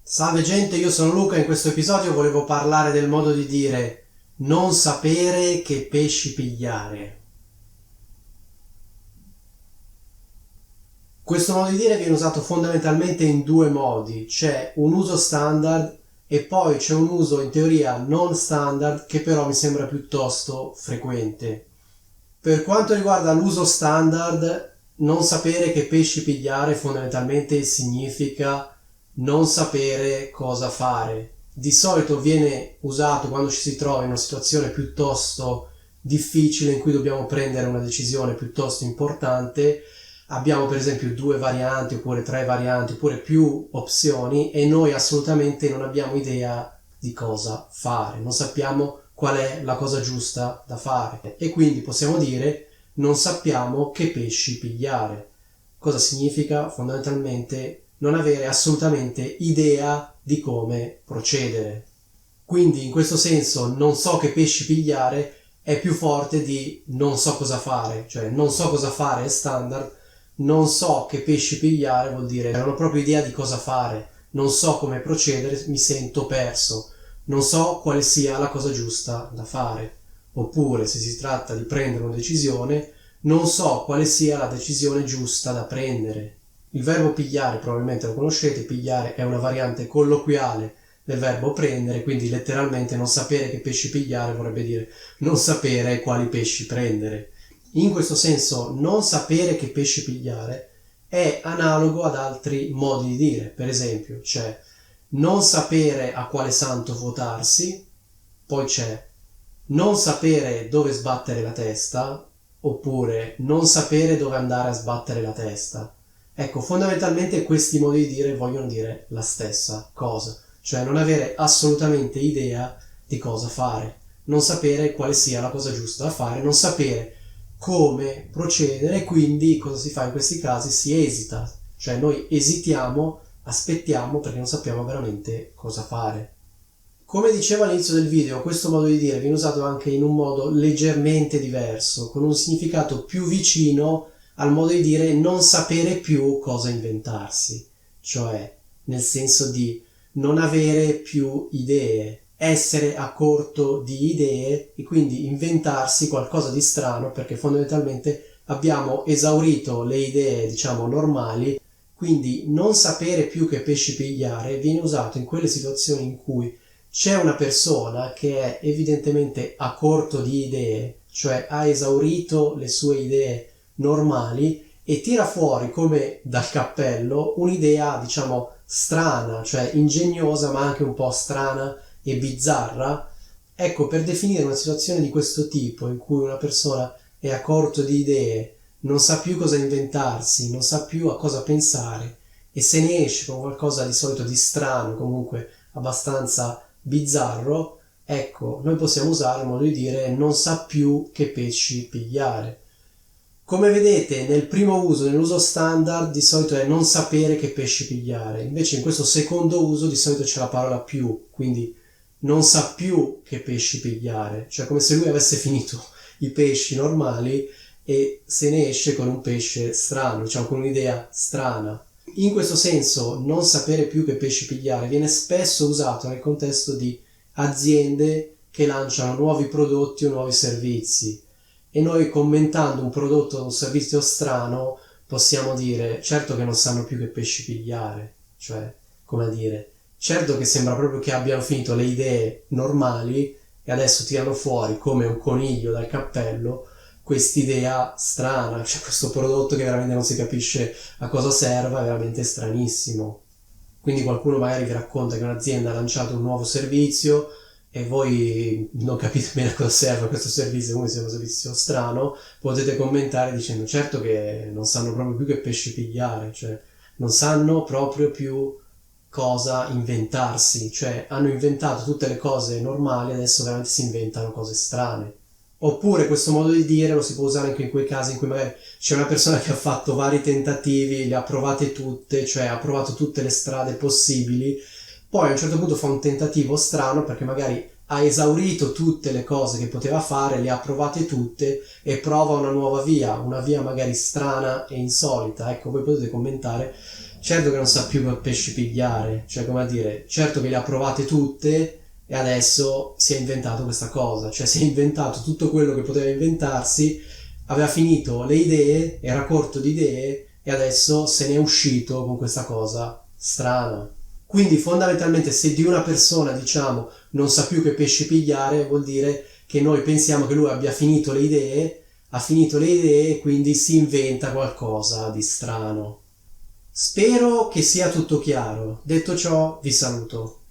Salve gente, io sono Luca e in questo episodio volevo parlare del modo di dire non sapere che pesci pigliare. Questo modo di dire viene usato fondamentalmente in due modi, c'è un uso standard e poi c'è un uso in teoria non standard che però mi sembra piuttosto frequente. Per quanto riguarda l'uso standard, non sapere che pesci pigliare fondamentalmente significa non sapere cosa fare. Di solito viene usato quando ci si trova in una situazione piuttosto difficile in cui dobbiamo prendere una decisione piuttosto importante. Abbiamo per esempio due varianti oppure tre varianti oppure più opzioni e noi assolutamente non abbiamo idea di cosa fare, non sappiamo qual è la cosa giusta da fare e quindi possiamo dire non sappiamo che pesci pigliare. Cosa significa? Fondamentalmente non avere assolutamente idea di come procedere. Quindi in questo senso non so che pesci pigliare è più forte di non so cosa fare, cioè non so cosa fare è standard, non so che pesci pigliare vuol dire non ho proprio idea di cosa fare, non so come procedere, mi sento perso, non so quale sia la cosa giusta da fare. Oppure se si tratta di prendere una decisione, non so quale sia la decisione giusta da prendere. Il verbo pigliare probabilmente lo conoscete, pigliare è una variante colloquiale del verbo prendere, quindi letteralmente non sapere che pesci pigliare vorrebbe dire non sapere quali pesci prendere. In questo senso non sapere che pesci pigliare è analogo ad altri modi di dire, per esempio c'è non sapere a quale santo votarsi, poi c'è non sapere dove sbattere la testa, oppure non sapere dove andare a sbattere la testa. Ecco, fondamentalmente questi modi di dire vogliono dire la stessa cosa, cioè non avere assolutamente idea di cosa fare, non sapere quale sia la cosa giusta da fare, non sapere come procedere, quindi cosa si fa in questi casi? Si esita, cioè noi esitiamo, aspettiamo perché non sappiamo veramente cosa fare. Come dicevo all'inizio del video, questo modo di dire viene usato anche in un modo leggermente diverso, con un significato più vicino al modo di dire non sapere più cosa inventarsi, cioè nel senso di non avere più idee, essere a corto di idee e quindi inventarsi qualcosa di strano perché fondamentalmente abbiamo esaurito le idee, diciamo, normali, quindi non sapere più che pesci pigliare viene usato in quelle situazioni in cui c'è una persona che è evidentemente a corto di idee, cioè ha esaurito le sue idee normali e tira fuori come dal cappello un'idea, diciamo, strana, cioè ingegnosa ma anche un po' strana e bizzarra. Ecco, per definire una situazione di questo tipo in cui una persona è a corto di idee, non sa più cosa inventarsi, non sa più a cosa pensare e se ne esce con qualcosa di solito di strano, comunque abbastanza bizzarro, ecco, noi possiamo usare il modo di dire non sa più che pesci pigliare. Come vedete, nel primo uso, nell'uso standard, di solito è non sapere che pesci pigliare, invece in questo secondo uso di solito c'è la parola più, quindi non sa più che pesci pigliare, cioè come se lui avesse finito i pesci normali e se ne esce con un pesce strano, diciamo con un'idea strana. In questo senso, non sapere più che pesci pigliare viene spesso usato nel contesto di aziende che lanciano nuovi prodotti o nuovi servizi e noi commentando un prodotto o un servizio strano possiamo dire certo che non sanno più che pesci pigliare, cioè come a dire certo che sembra proprio che abbiano finito le idee normali e adesso tirano fuori come un coniglio dal cappello quest'idea strana, cioè questo prodotto che veramente non si capisce a cosa serva, è veramente stranissimo. Quindi qualcuno magari vi racconta che un'azienda ha lanciato un nuovo servizio e voi non capite bene a cosa serve questo servizio, come sia un servizio strano, potete commentare dicendo certo che non sanno proprio più che pesci pigliare, cioè non sanno proprio più cosa inventarsi, cioè hanno inventato tutte le cose normali, adesso veramente si inventano cose strane. Oppure questo modo di dire lo si può usare anche in quei casi in cui magari c'è una persona che ha fatto vari tentativi, le ha provate tutte, cioè ha provato tutte le strade possibili, poi a un certo punto fa un tentativo strano perché magari ha esaurito tutte le cose che poteva fare, le ha provate tutte e prova una nuova via, una via magari strana e insolita. Ecco, voi potete commentare certo che non sa più che pesci pigliare, cioè come a dire, certo che le ha provate tutte e adesso si è inventato questa cosa, cioè si è inventato tutto quello che poteva inventarsi, aveva finito le idee, era corto di idee e adesso se ne è uscito con questa cosa strana. Quindi fondamentalmente se di una persona diciamo non sa più che pesci pigliare, vuol dire che noi pensiamo che lui abbia finito le idee, ha finito le idee e quindi si inventa qualcosa di strano. Spero che sia tutto chiaro. Detto ciò, vi saluto.